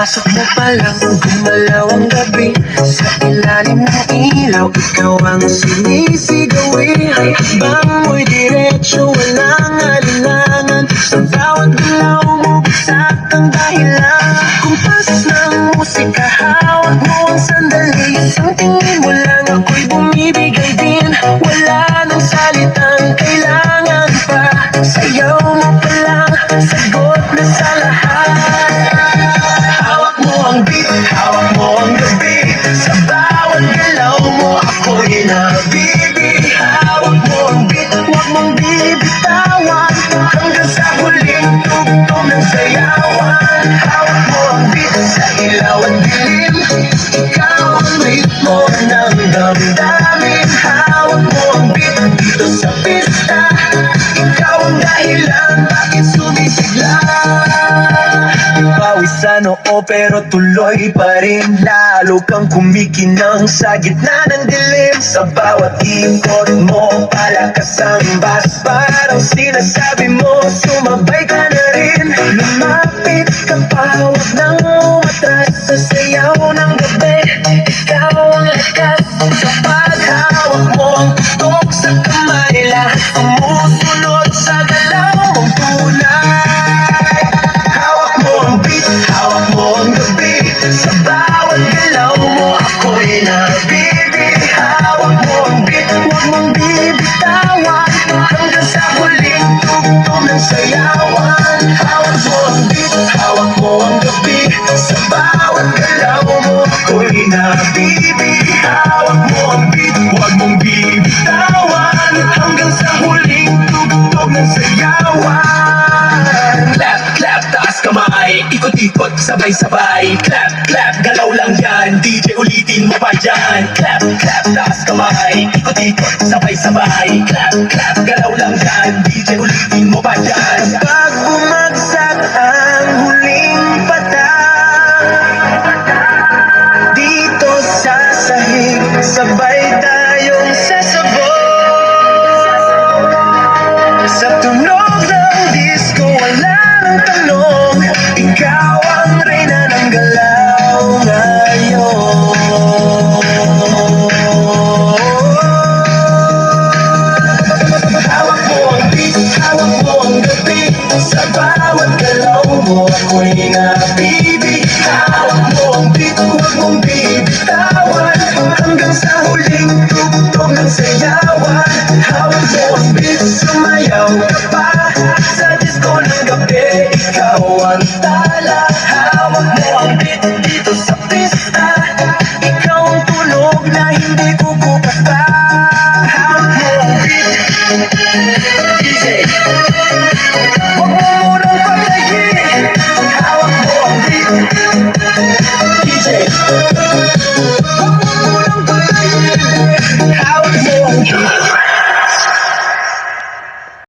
Pagpasok mo pa lang, gumalaw ang gabi. Sa ilalim ng ilaw, ikaw ang sinisigawi. Habang mo'y diretso, walang alinlangan. Sa bawat galaw mo, bagsak ang dahilan. Kumpas ng musika, hawak mo ang sandali. Isang tingin mo lang, ako'y bumibigay din. Wala nang salitang kailangan pa. Sayaw mo pa lang, sagot na sa lahat. Hawak mo ang beat, hawak mo ang gabi. Sa bawat galaw mo, ako'y nabibi. Hawak mo ang beat, huwag mong bibitawan. Hanggang sa huling tugtog ng sayawan. Hawak mo ang beat, sa ilaw at dilim. Ikaw ang ritmo ng damdamin. Hawak mo ang beat, dito sa pista. Ikaw ang dahilan, bakit sumisigla. Pawisan oo pero tuloy pa rin. Lalo kang kumikinang sa gitna ng dilim. Sa bawat ikot mo, palakas ang bass. Parang sinasabi mo, sumabay ka na rin. Lumapit ka pa, huwag nang umatras. Sa sayaw ng gabi, ikaw ang lakas. Sa paghawak mo ang tutok sa kamay, lahat sumusunod sa galaw mong tunay. Hawak mo ang beat, hawak mo ang gabi. Sa bawat galaw mo, ako'y nabibi. Hawak mo ang beat, huwag mong bibitawan. Hanggang sa huling tugtog ng sayawan. Hawak mo ang beat, hawak mo ang gabi. Sa bawat galaw mo, ako'y nabibi. Hawak mo ang beat, huwag mong bibitawan. Hanggang sa huling tugtog ng sayawan. Clap, clap, taas kamay, ikot-ikot, sabay-sabay. Clap, clap, galaw lang yan, DJ ulitin mo pa dyan. Clap, clap, taas kamay, ikot-ikot, sabay-sabay. Clap, clap,